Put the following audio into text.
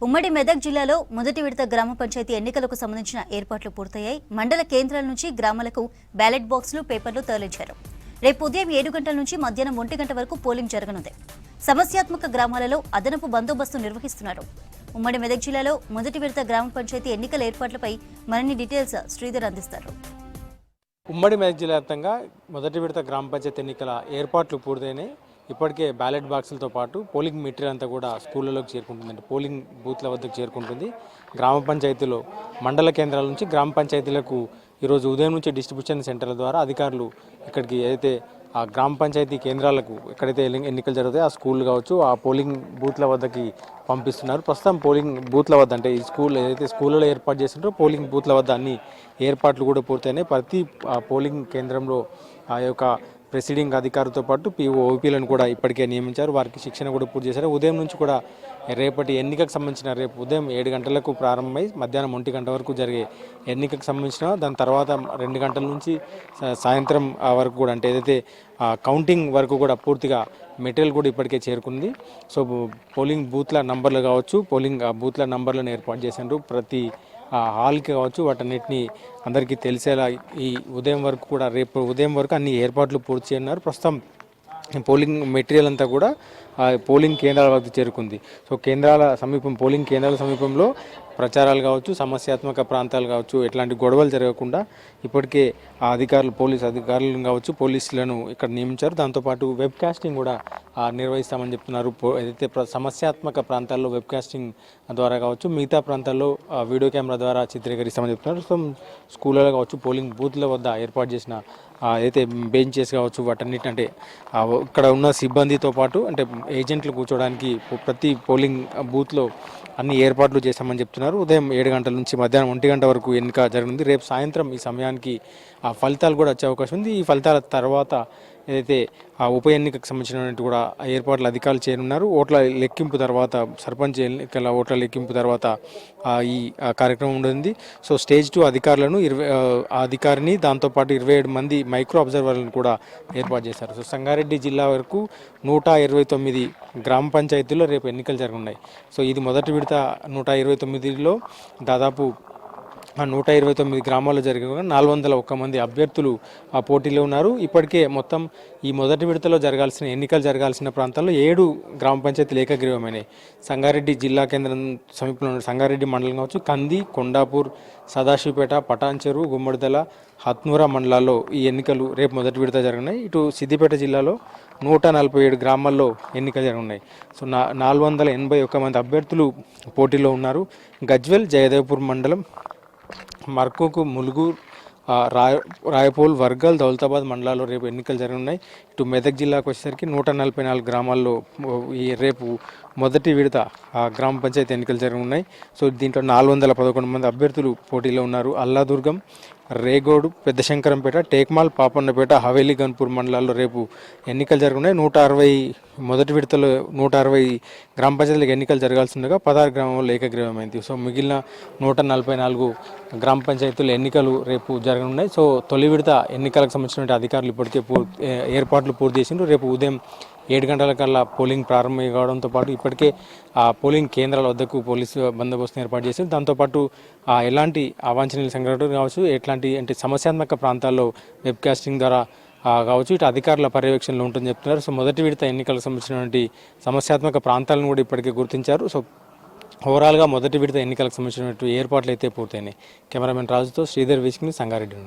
ఉమ్మడి మెదక్ జిల్లాలో మొదటి విడత గ్రామ పంచాయతీ ఎన్నికలకు సంబంధించిన ఏర్పాట్లు పూర్తయ్యాయి. మండల కేంద్రాల నుంచి గ్రామాలకు బ్యాలెట్ బాక్సులు, పేపర్లు తరలించారు. రేపు ఉదయం 7 గంటల నుంచి మధ్యాహ్నం 1 గంట వరకు పోలింగ్ జరగనుంది. సమస్యాత్మక గ్రామాలలో అదనపు బందోబస్తు నిర్వహిస్తున్నారు. ఉమ్మడి మెదక్ జిల్లాలో మొదటి విడత గ్రామ పంచాయతీ ఎన్నికల ఏర్పాట్లపై మరిన్ని డీటెయిల్స్ శ్రీధర్ అందిస్తారు. ఉమ్మడి మెదక్ జిల్లా వ్యాప్తంగా మొదటి విడత గ్రామ పంచాయతీ ఎన్నికల ఏర్పాట్లు పూర్తయినాయి. ఇప్పటికే బ్యాలెట్ బాక్సులతో పాటు పోలింగ్ మెటీరియల్ అంతా కూడా స్కూళ్ళలోకి చేరుకుంటుంది, అంటే పోలింగ్ బూత్ల వద్దకు చేరుకుంటుంది. గ్రామ పంచాయతీలో మండల కేంద్రాల నుంచి గ్రామ పంచాయతీలకు ఈరోజు ఉదయం నుంచి డిస్ట్రిబ్యూషన్ సెంటర్ల ద్వారా అధికారులు ఇక్కడికి ఏదైతే ఆ గ్రామ పంచాయతీ కేంద్రాలకు ఎక్కడైతే ఎన్నికలు జరుగుతాయో ఆ స్కూళ్ళు కావచ్చు, ఆ పోలింగ్ బూత్ల వద్దకి పంపిస్తున్నారు. ప్రస్తుతం పోలింగ్ బూత్ల వద్ద అంటే ఈ స్కూల్ ఏదైతే స్కూళ్ళలో ఏర్పాటు చేస్తుంటారో పోలింగ్ బూత్ల వద్ద అన్ని ఏర్పాట్లు కూడా పూర్తయినాయి. ప్రతి పోలింగ్ కేంద్రంలో ఆ యొక్క ప్రెసిడింగ్ అధికారితో పాటు ఓపీలను కూడా ఇప్పటికే నియమించారు. వారికి శిక్షణ కూడా పూర్తి చేశారు. ఉదయం నుంచి కూడా రేపటి ఎన్నికకు సంబంధించిన రేపు ఉదయం 7 గంటలకు ప్రారంభమై మధ్యాహ్నం 1 గంట వరకు జరిగే ఎన్నికకు సంబంధించిన దాని తర్వాత 2 గంటల నుంచి సాయంత్రం వరకు కూడా అంటే ఏదైతే కౌంటింగ్ వరకు కూడా పూర్తిగా మెటీరియల్ కూడా ఇప్పటికే చేరుకుంది. సో పోలింగ్ బూత్ల నంబర్లు కావచ్చు, పోలింగ్ బూత్ల నంబర్లను ఏర్పాటు చేశారు. ప్రతి హాల్కి కావచ్చు వాటన్నిటిని అందరికీ తెలిసేలా ఈ ఉదయం వరకు కూడా రేపు ఉదయం వరకు అన్ని ఏర్పాట్లు పూర్తి చేయన్నారు. ప్రస్తుతం పోలింగ్ మెటీరియల్ అంతా కూడా పోలింగ్ కేంద్రాల వద్ద చేరుకుంది. సో పోలింగ్ కేంద్రాల సమీపంలో ప్రచారాలు కావచ్చు, సమస్యాత్మక ప్రాంతాలు కావచ్చు, ఎట్లాంటి గొడవలు జరగకుండా ఇప్పటికే ఆ అధికారులు పోలీస్ అధికారులను కావచ్చు పోలీసులను ఇక్కడ నియమించారు. దాంతోపాటు వెబ్ కాస్టింగ్ కూడా నిర్వహిస్తామని చెప్తున్నారు. ఏదైతే సమస్యాత్మక ప్రాంతాల్లో వెబ్ కాస్టింగ్ ద్వారా కావచ్చు, మిగతా ప్రాంతాల్లో వీడియో కెమెరా ద్వారా చిత్రీకరిస్తామని చెప్తున్నారు. సో స్కూళ్ళలో కావచ్చు, పోలింగ్ బూత్ల వద్ద ఏర్పాటు చేసిన అయితే బెంచెస్ కావచ్చు వాటన్నిటి అంటే ఇక్కడ ఉన్న సిబ్బందితో పాటు అంటే ఏజెంట్లు కూర్చోవడానికి ప్రతి పోలింగ్ బూత్లో అన్ని ఏర్పాట్లు చేశామని చెప్తున్నారు. ఉదయం 7 గంటల నుంచి మధ్యాహ్నం 1 గంట వరకు ఎన్నిక జరగనుంది. రేపు సాయంత్రం ఈ సమయానికి ఆ ఫలితాలు కూడా వచ్చే అవకాశం ఉంది. ఈ ఫలితాల తర్వాత ఏదైతే ఆ ఉప ఎన్నికకు సంబంధించినటువంటి కూడా అధికారులు చేరున్నారు. ఓట్ల లెక్కింపు తర్వాత సర్పంచ్ ఎన్నికల ఓట్ల లెక్కింపు తర్వాత ఈ కార్యక్రమం ఉంటుంది. సో స్టేజ్ 2 అధికారులను అధికారిని దాంతోపాటు 27 మంది మైక్రో అబ్జర్వర్లను కూడా ఏర్పాటు చేశారు. సో సంగారెడ్డి జిల్లా వరకు 129 గ్రామ పంచాయతీల్లో రేపు ఎన్నికలు జరగనున్నాయి. సో ఇది మొదటి విడత 129లో దాదాపు 129 గ్రామాల్లో జరిగిన 401 మంది అభ్యర్థులు ఆ పోటీలో ఉన్నారు. ఇప్పటికే మొత్తం ఈ మొదటి విడతలో ఎన్నికలు జరగాల్సిన ప్రాంతాల్లో 7 గ్రామ పంచాయతీలు ఏకగ్రీవమైనాయి. సంగారెడ్డి జిల్లా కేంద్రం సమీపంలో సంగారెడ్డి మండలం కావచ్చు, కంది, కొండాపూర్, సదాశివపేట, పటాన్చెరు, గుమ్మడిదల, హత్నూరా మండలాల్లో ఈ ఎన్నికలు రేపు మొదటి విడత జరగనున్నాయి. ఇటు సిద్దిపేట జిల్లాలో 147 గ్రామాల్లో ఎన్నికలు జరగనున్నాయి. సో 481 మంది అభ్యర్థులు పోటీలో ఉన్నారు. గజ్వెల్, జయదేవ్పూర్ మండలం, మర్కూకు, ములుగు, రాయపూల్, వర్గల్, దౌలతాబాద్ మండలాల్లో రేపు ఎన్నికలు జరగనున్నాయి. ఇటు మెదక్ జిల్లాకు వచ్చేసరికి 144 గ్రామాల్లో రేపు మొదటి విడత గ్రామ పంచాయతీ ఎన్నికలు జరగనున్నాయి. సో దీంట్లో 411 మంది అభ్యర్థులు పోటీలో ఉన్నారు. అల్లాదుర్గం, రేగోడు, పెద్దశంకరంపేట, టేక్మాల్, పాపన్నపేట, హవేలీ, గన్పూర్ మండలాల్లో రేపు ఎన్నికలు జరగనున్నాయి. 160 మొదటి విడతలో 160 గ్రామ పంచాయతీలకు ఎన్నికలు జరగాల్సి ఉండగా 16 గ్రామాల్లో ఏకగ్రీవమైంది. సో మిగిలిన 144 గ్రామ పంచాయతీల ఎన్నికలు రేపు జరగనున్నాయి. సో తొలి విడత ఎన్నికలకు సంబంధించిన అధికారులు ఇప్పటికే ఏర్పాట్లు పూర్తి చేసిండ్రు. రేపు ఉదయం 7 గంటల కల్లా పోలింగ్ ప్రారంభం కావడంతో పాటు ఇప్పటికే ఆ పోలింగ్ కేంద్రాల వద్దకు పోలీసు బందోబస్తును ఏర్పాటు చేశారు. దాంతోపాటు ఎలాంటి అవాంఛనీయ సంఘటనలు కావచ్చు, ఎట్లాంటి అంటే సమస్యాత్మక ప్రాంతాల్లో వెబ్ కాస్టింగ్ ద్వారా కావచ్చు ఇటు అధికారుల పర్యవేక్షణలో ఉంటుందని చెప్తున్నారు. సో మొదటి విడత ఎన్నికలకు సంబంధించినటువంటి సమస్యాత్మక ప్రాంతాలను కూడా ఇప్పటికే గుర్తించారు. సో ఓవరాల్గా మొదటి విడత ఎన్నికలకు సంబంధించినటువంటి ఏర్పాట్లు అయితే పూర్తయినాయి. కెమెరామెన్ రాజుతో శ్రీధర్, వీక్షింగ్, సంగారెడ్డి.